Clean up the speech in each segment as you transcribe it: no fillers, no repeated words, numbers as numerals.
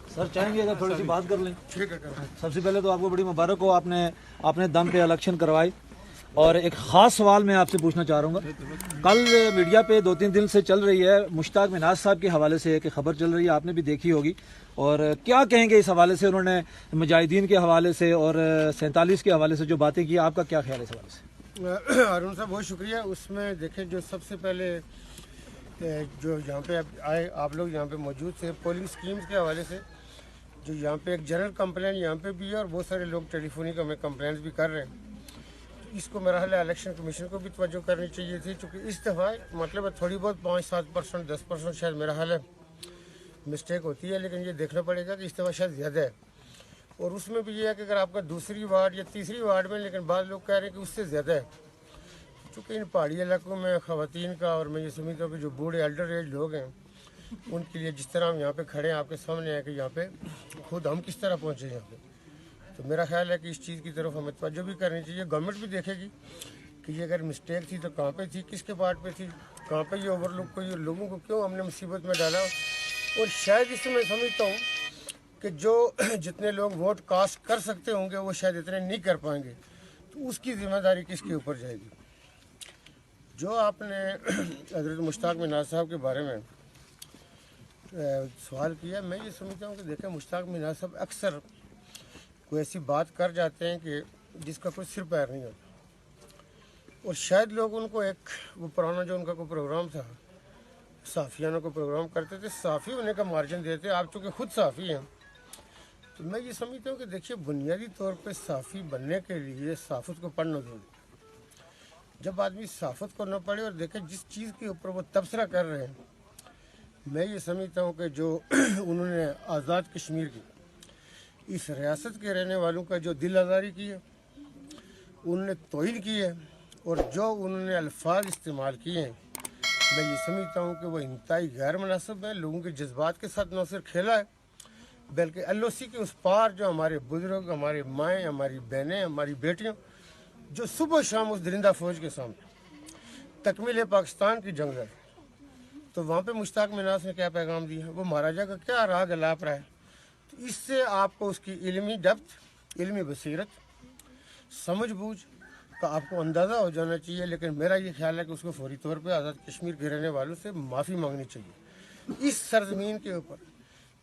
Sir चाहेंगे अगर थोड़ी सी बात कर लें? ठीक है। सबसे पहले तो आपको बड़ी मुबारक हो, आपने अपने दम पे इलेक्शन करवाई। और एक ख़ास सवाल मैं आपसे पूछना चाह रहा हूँ। कल मीडिया पे 2-3 दिन से चल रही है, मुश्ताक मिन्हाज साहब के हवाले से एक खबर चल रही है, आपने भी देखी होगी। और क्या कहेंगे इस हवाले से? उन्होंने मुजाहिदीन के हवाले से और 47 के हवाले से जो बातें की, आपका क्या ख्याल है इस हवाले से? अरुण साहब बहुत शुक्रिया। उसमें देखें, जो सबसे पहले जो यहाँ पे आए आप लोग यहाँ पे मौजूद थे, पोलिंग स्कीम्स के हवाले से जो यहाँ पे एक जनरल कंप्लेंट यहाँ पे भी है और बहुत सारे लोग टेलीफोनिक हमें कंप्लेंट्स भी कर रहे हैं। इसको मेरा ख्याल है इलेक्शन कमीशन को भी तवज्जो करनी चाहिए थी, क्योंकि इस दफ़ा मतलब है थोड़ी बहुत 5-7%, 10% शायद मेरा ख्याल है मिस्टेक होती है, लेकिन ये देखना पड़ेगा कि इस दफ़ा शायद ज़्यादा है। और उसमें भी ये है कि अगर आपका दूसरी वार्ड या तीसरी वार्ड में, लेकिन बाद लोग कह रहे हैं कि उससे ज़्यादा है, क्योंकि इन पहाड़ी इलाकों में ख़वातीन का, और मैं ये समझता हूँ कि जो बूढ़े एल्डर एज लोग हैं उनके लिए जिस तरह हम यहाँ पे खड़े हैं आपके सामने है कि यहाँ पे खुद हम किस तरह पहुँचे यहाँ पे, तो मेरा ख्याल है कि इस चीज़ की तरफ हमें तवज्जो भी करनी चाहिए। गवर्नमेंट भी देखेगी कि ये अगर मिस्टेक थी तो कहाँ पे थी, किसके पार्ट पे थी, कहाँ पे ये ओवरलुक को, ये लोगों को क्यों हमने मुसीबत में डाला। और शायद इससे मैं समझता हूँ कि जो जितने लोग वोट कास्ट कर सकते होंगे वो शायद इतने नहीं कर पाएंगे, तो उसकी जिम्मेदारी किसके ऊपर जाएगी। जो आपने हज़रत मुश्ताक मिन्हाज साहब के बारे में सवाल किया, मैं ये समझता हूँ कि देखें, मुश्ताक मिन्हाज साहब अक्सर कोई ऐसी बात कर जाते हैं कि जिसका कोई सिर पैर नहीं होता। और शायद लोग उनको एक वो पुराना जो उनका कोई प्रोग्राम था, साफ़ियाना को प्रोग्राम करते थे, साफ़ी होने का मार्जिन देते। आप चूँकि खुद साफ़ी हैं, तो मैं ये समझता हूँ कि देखिए, बुनियादी तौर पे साफ़ी बनने के लिए साफ़त को पढ़ना जरूरी। जब आदमी साफ़त को न पढ़े और देखे जिस चीज़ के ऊपर वो तबसरा कर रहे हैं, मैं ये समझता हूँ कि जो उन्होंने आज़ाद कश्मीर की, इस रियासत के रहने वालों का जो दिल आज़ारी की है, उन्होंने तौहीन की है, और जो उन्होंने अल्फाज इस्तेमाल किए हैं, मैं ये समझता हूँ कि वो इंतहाई गैर मुनासिब है। लोगों के जज्बात के साथ न सिर्फ खेला है, बल्कि एलओसी के उस पार जो हमारे बुजुर्ग, हमारे माएँ, हमारी बहनें, हमारी बेटियाँ जो सुबह शाम उस दरिंदा फौज के सामने तकमील पाकिस्तान की जंग लड़, तो वहाँ पे मुश्ताक मिन्हाज ने क्या पैगाम दिया, वो महाराजा का क्या राग अलाप रहा है। तो इससे आपको उसकी इल्मी डेप्थ, इल्मी बसीरत, समझ बूझ का आपको अंदाज़ा हो जाना चाहिए। लेकिन मेरा ये ख्याल है कि उसको फौरी तौर पे आज़ाद कश्मीर के रहने वालों से माफ़ी मांगनी चाहिए। इस सरजमीन के ऊपर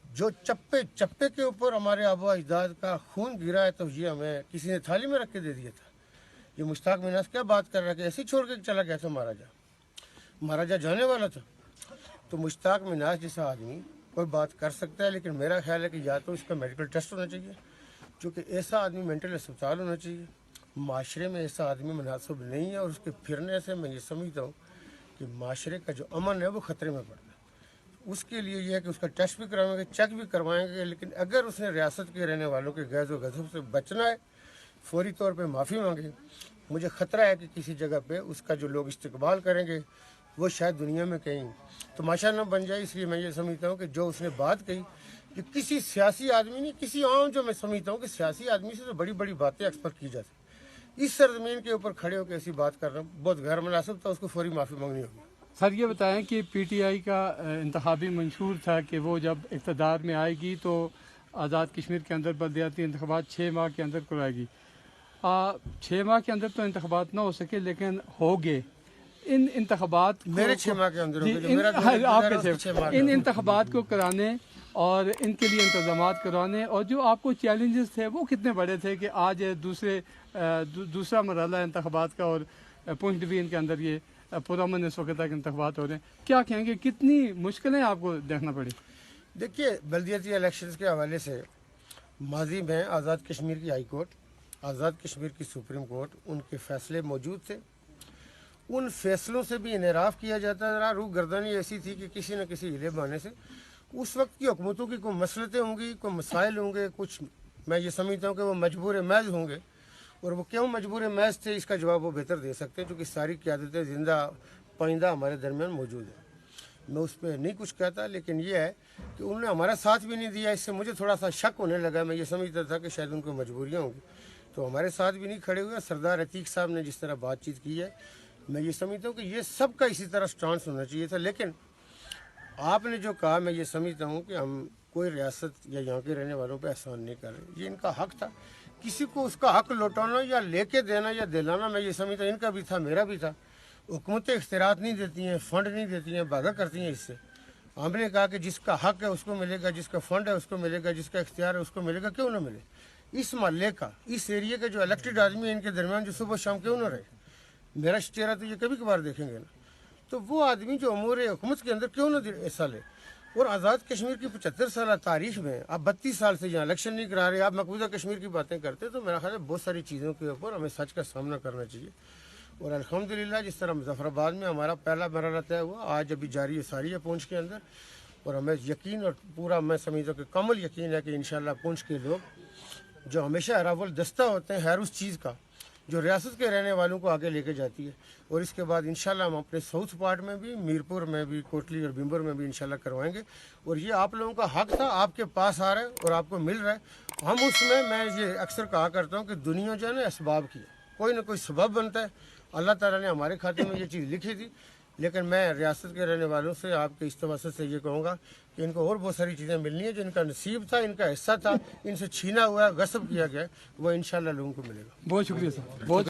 जो चप्पे चप्पे के ऊपर हमारे आबा अजदाद का खून गिरा है, तो ये हमें किसी ने थाली में रख के दे दिया था। ये मुश्ताक मिन्हाज क्या बात कर रहा है कि ऐसे ही छोड़ के चला गया था महाराजा, महाराजा जाने वाला था। तो मुश्ताक मिन्हाज जैसा आदमी कोई बात कर सकता है, लेकिन मेरा ख्याल है कि या तो इसका मेडिकल टेस्ट होना चाहिए, क्योंकि ऐसा आदमी मेंटल अस्पताल होना चाहिए। माशरे में ऐसा आदमी मुनासिब नहीं है, और उसके फिरने से मैं ये समझता हूँ कि माशरे का जो अमन है वो ख़तरे में पड़ता है। उसके लिए यह है कि उसका टेस्ट भी करवाएंगे, चेक भी करवाएंगे, लेकिन अगर उसने रियासत के रहने वालों के गैज़ व गज़ब से बचना है, फौरी तौर पर माफ़ी मांगे। मुझे ख़तरा है कि किसी जगह पर उसका जो लोग इस्तकबाल करेंगे वो शायद दुनिया में कहीं तमाशा न बन जाए। इसलिए मैं ये समझता हूँ कि जो उसने बात कही, कि किसी सियासी आदमी नहीं, किसी आम, जो मैं समझता हूँ कि सियासी आदमी से तो बड़ी बड़ी बातें अक्सर की जाती, इस सरजमीन के ऊपर खड़े होकर ऐसी बात कर रहा हूँ, बहुत गैर मुनासिब था, उसको फौरी माफ़ी मांगनी होगी। सर ये बताएं कि पीटीआई का इंतखाबी मंशूर था कि वो जब इक़्तिदार में आएगी तो आज़ाद कश्मीर के अंदर बलदियाती इंतखाबात 6 माह के अंदर करवाएगी। 6 माह के अंदर तो इंतखाबात ना हो सके, लेकिन हो गए इन इंतखाबात मेरे 6 माह के अंदर आपके इन इंतखाबात को कराने और इनके लिए इंतजामात करवाने, और जो आपको चैलेंजेस थे वो कितने बड़े थे कि आज दूसरा मरहला इंतखाबात का और पुंछ डिवीजन के अंदर ये पुरअमन इस वक्त तक इंतखाबात हो रहे हैं, क्या कहेंगे, कितनी मुश्किलें आपको देखना पड़ी? देखिए, बल्दियाती इलेक्शंस के हवाले से माजी में आज़ाद कश्मीर की हाई कोर्ट, आज़ाद कश्मीर की सुप्रीम कोर्ट, उनके फैसले मौजूद थे। उन फैसलों से भी इनराफ किया जाता रहा। रूह गर्दनी ऐसी थी कि किसी न किसी हिले बहाने से उस वक्त की हुकूमतों की कोई मसलतें होंगी, कोई मसाइल होंगे, कुछ मैं ये समझता हूँ कि वो मजबूर महज होंगे, और वो क्यों मजबूर महज थे इसका जवाब वो बेहतर दे सकते हैं, क्योंकि सारी क़यादतें ज़िंदा पाइंदा हमारे दरमियान मौजूद है। मैं उस पर नहीं कुछ कहता, लेकिन ये है कि उन्होंने हमारा साथ भी नहीं दिया। इससे मुझे थोड़ा सा शक होने लगा। मैं ये समझता था कि शायद उनको मजबूरियाँ होंगी, तो हमारे साथ भी नहीं खड़े हुए। सरदार अतीक साहब ने जिस तरह बातचीत की है, मैं ये समझता हूँ कि ये सब का इसी तरह स्टांस होना चाहिए था। लेकिन आपने जो कहा मैं ये समझता हूँ कि हम कोई रियासत या यहाँ के रहने वालों पे एहसान नहीं कर रहे, ये इनका हक था। किसी को उसका हक लौटाना या लेके देना या दिलाना मैं ये समझता, इनका भी था मेरा भी था। हुकूमतें इख्तियारात नहीं देती हैं, फंड नहीं देती हैं, भागा करती हैं इससे। हमने कहा कि जिसका हक है उसको मिलेगा, जिसका फंड है उसको मिलेगा, जिसका इख्तियार है उसको मिलेगा, क्यों ना मिले। इस मोहल्ले का, इस एरिया के जो इलेक्टेड आदमी है इनके दरमियान जो सुबह शाम क्यों ना रहे, मेरा चेहरा तो ये कभी कभार देखेंगे ना, तो वो आदमी जो अमूर हुकूमत के अंदर क्यों ना हिस्सा ले। और आज़ाद कश्मीर की 75 साल तारीख में आप 32 साल से यहाँ इलेक्शन नहीं करा रहे, आप मकबूजा कश्मीर की बातें करते, तो मेरा ख्याल है बहुत सारी चीज़ों के ऊपर हमें सच का सामना करना चाहिए। और अल्हम्दुलिल्लाह जिस तरह मुजफ्फराबाद में हमारा पहला मरहला तय हुआ, आज अभी जारी सारी है पूंछ के अंदर, और हमें यकीन और पूरा मैं समझता हूँ कि कमल यकीन है कि इंशाल्लाह पूंछ के लोग जो हमेशा हरावल दस्ता होते हैं हर उस चीज़ का जो रियासत के रहने वालों को आगे लेके जाती है। और इसके बाद इंशाल्लाह हम अपने साउथ पार्ट में भी, मीरपुर में भी, कोटली और बिम्बर में भी इंशाल्लाह करवाएंगे। और ये आप लोगों का हक था, आपके पास आ रहा है और आपको मिल रहा है। हम उसमें, मैं ये अक्सर कहा करता हूँ कि दुनिया जो है ना इसबाब की है, कोई ना कोई सबब बनता है। अल्लाह ताला ने हमारे खाते में ये चीज़ लिखी थी, लेकिन मैं रियासत के रहने वालों से आपके इस्तवासत से ये कहूँगा कि इनको और बहुत सारी चीज़ें मिलनी है जो इनका नसीब था, इनका हिस्सा था, इनसे छीना हुआ है, गस्ब किया गया है, वो इंशाल्लाह लोगों को मिलेगा। बहुत शुक्रिया सर, बहुत